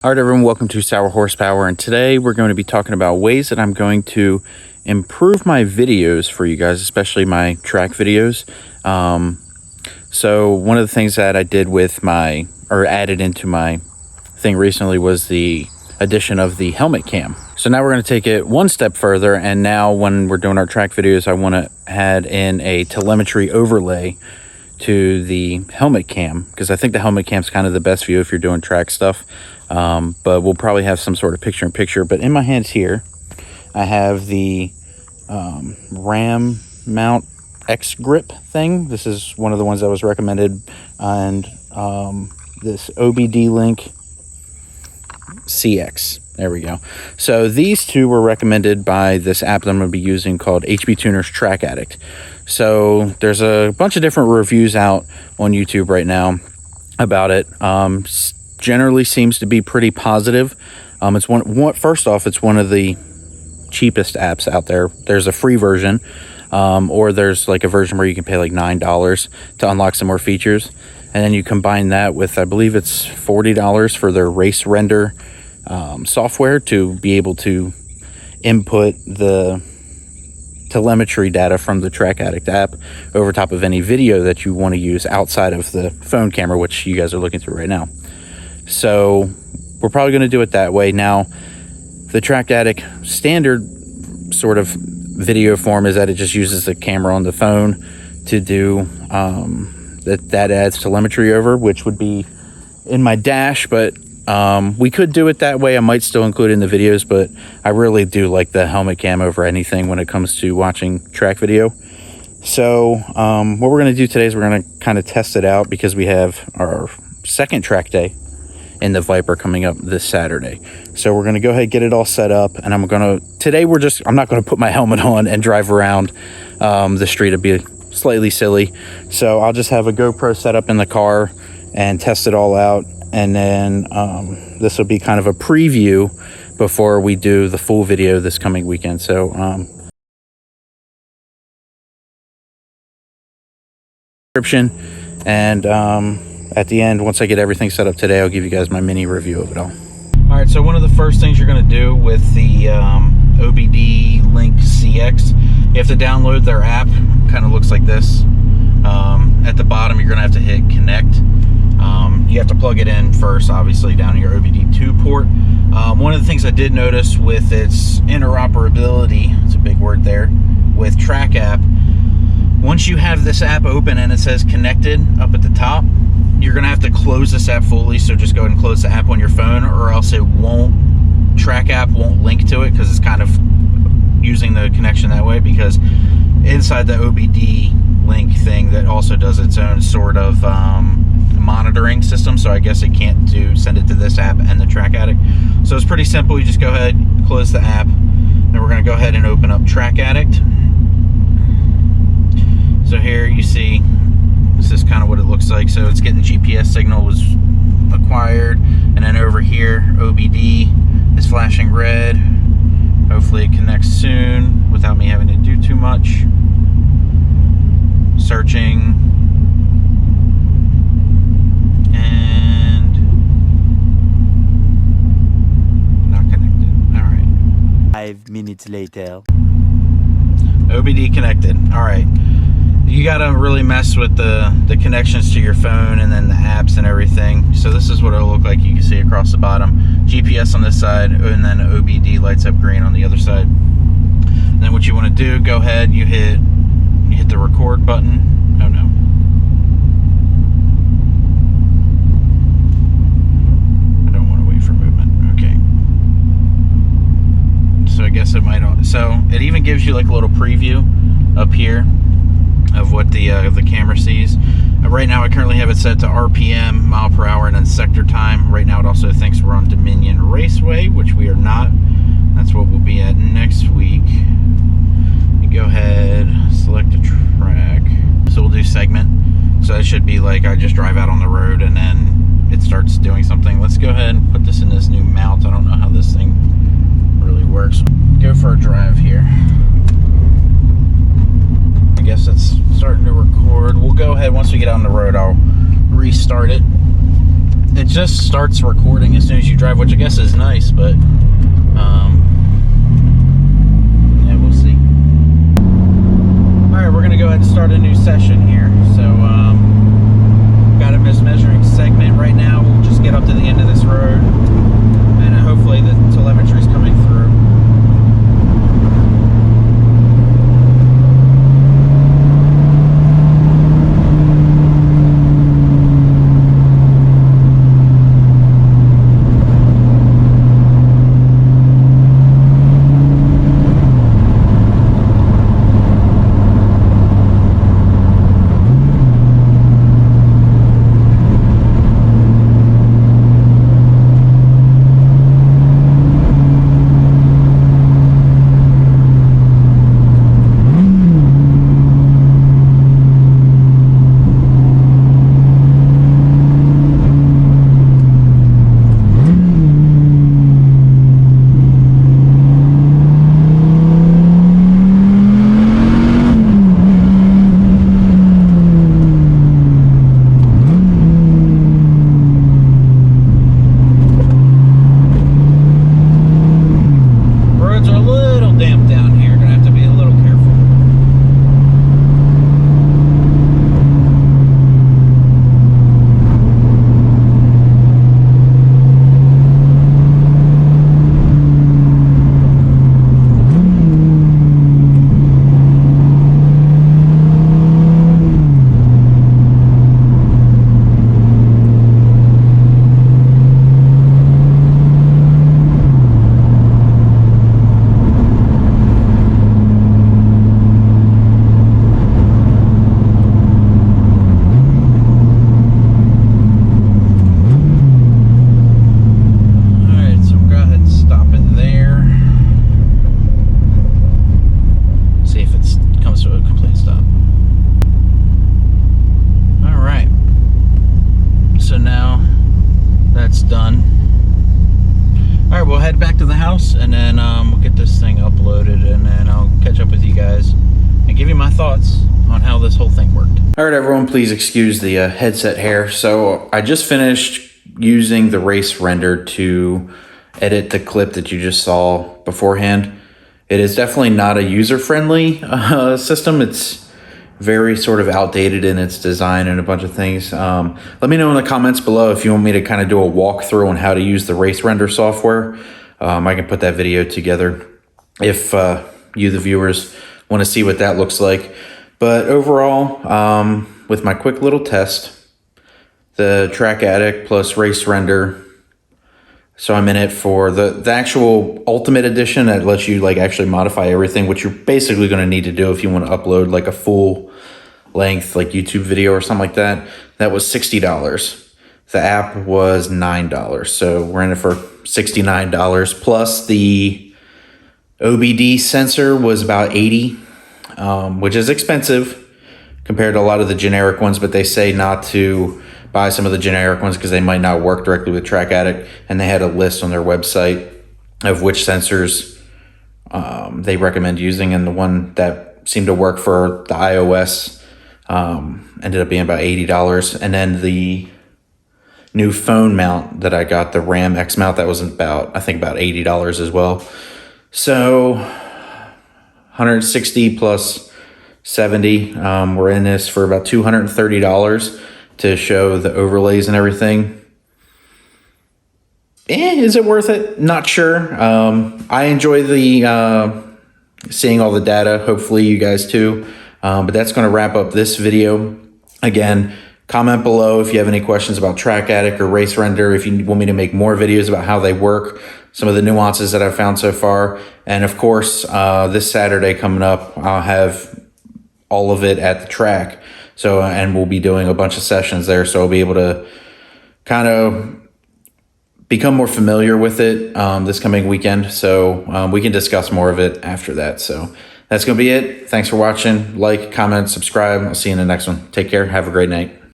All right, everyone, welcome to Sour Horsepower, and today we're going to be talking about ways that I'm going to improve my videos for you guys, especially my track videos. So one of the things that I did with added into my thing recently was the addition of the helmet cam. So now we're going to take it one step further, and now when we're doing our track videos, I want to add in a telemetry overlay to the helmet cam, because I think the helmet cam is kind of the best view if you're doing track stuff. But we'll probably have some sort of picture-in-picture. But in my hands here, I have the RAM mount X grip thing. This is one of the ones that was recommended, and this OBD Link CX. There we go. So these two were recommended by this app that I'm going to be using called HP Tuners Track Addict. So there's a bunch of different reviews out on YouTube right now about it. Generally seems to be pretty positive. First off, it's one of the cheapest apps out there. There's a free version, or there's like a version where you can pay like $9 to unlock some more features. And then you combine that with, I believe it's $40 for their race render software to be able to input the telemetry data from the Track Addict app over top of any video that you want to use outside of the phone camera, which you guys are looking through right now. So we're probably going to do it that way. Now, the Track Addict standard sort of video form is that it just uses the camera on the phone to do that adds telemetry over, which would be in my dash, but we could do it that way. I might still include it in the videos, but I really do like the helmet cam over anything when it comes to watching track video. So what we're going to do today is we're going to kind of test it out, because we have our second track day in the Viper coming up this Saturday. So we're going to go ahead and get it all set up, and I'm not going to put my helmet on and drive around the street. It'd be slightly silly. So I'll just have a GoPro set up in the car and test it all out. And then this will be kind of a preview before we do the full video this coming weekend. So description, and at the end, once I get everything set up today, I'll give you guys my mini review of it all. All right, so one of the first things you're going to do with the OBD Link CX, you have to download their app. Kind of looks like this. At the bottom, you're going to have to hit connect. You have to plug it in first, obviously, down in your OBD2 port. One of the things I did notice with its interoperability, it's a big word there, with Track App, once you have this app open and it says connected up at the top, you're going to have to close this app fully. So just go ahead and close the app on your phone, or else Track App won't link to it, because it's kind of using the connection that way. Because inside the OBD Link thing, that also does its own sort of monitoring system, so I guess it can't send it to this app and the Track Addict. So it's pretty simple. You just go ahead, close the app, then we're going to go ahead and open up Track Addict. So here you see, this is kind of what it looks like. So it's getting GPS signal was acquired, and then over here OBD is flashing red. Hopefully it connects soon without me having to do too much. Searching, and not connected. All right. 5 minutes later. OBD connected. All right. You gotta really mess with the connections to your phone and then the apps and everything. So this is what it'll look like. You can see across the bottom, GPS on this side, and then OBD lights up green on the other side. And then what you want to do, go ahead, you hit the record button. Oh no. I don't want to wait for movement. Okay. So I guess it might. So it even gives you like a little preview up here of what the camera sees. Right now I currently have it set to RPM, mile per hour, and then sector time. Right now it also thinks we're on Dominion Raceway, which we are not. That's what we'll be at next week. You go ahead, select a track. So we'll do segment. So it should be like I just drive out on the road and then it starts doing something. Let's go ahead and put this in this new mount. I don't know how this thing really works. Go for a drive here. I guess it's starting to record. We'll go ahead, once we get out on the road, I'll restart it. It's just starts recording as soon as you drive, which I guess is nice, but yeah, we'll see. All right, we're gonna go ahead and start a new session here. So got a mismeasuring segment right now. We'll just get up to the end of this road, and hopefully the telemetry is coming through. Back to the house, and then we'll get this thing uploaded, and then I'll catch up with you guys and give you my thoughts on how this whole thing worked. All right, everyone, please excuse the headset hair. So I just finished using the race render to edit the clip that you just saw beforehand. It is definitely not a user-friendly system. It's very sort of outdated in its design and a bunch of things. Let me know in the comments below if you want me to kind of do a walkthrough on how to use the race render software. I can put that video together if you, the viewers, want to see what that looks like. But overall, with my quick little test, the Track Addict plus race render, so I'm in it for the actual Ultimate Edition that lets you like actually modify everything, which you're basically going to need to do if you want to upload like a full length like YouTube video or something like that. That was $60. The app was $9, so we're in it for $69, plus the OBD sensor was about $80, which is expensive compared to a lot of the generic ones, but they say not to buy some of the generic ones because they might not work directly with Track Addict, and they had a list on their website of which sensors they recommend using, and the one that seemed to work for the iOS ended up being about $80, and then the new phone mount that I got, the RAM X mount, that was about, I think, about $80 as well. So 160 plus 70, we're in this for about $230 to show the overlays and everything. Is it worth it? Not sure. I enjoy the seeing all the data. Hopefully you guys too. But that's going to wrap up this video. Again, comment below if you have any questions about Track Addict or Race Render, if you want me to make more videos about how they work, some of the nuances that I've found so far. And of course, this Saturday coming up, I'll have all of it at the track. So, and we'll be doing a bunch of sessions there. So I'll be able to kind of become more familiar with it this coming weekend. So we can discuss more of it after that. So that's going to be it. Thanks for watching. Like, comment, subscribe. I'll see you in the next one. Take care. Have a great night.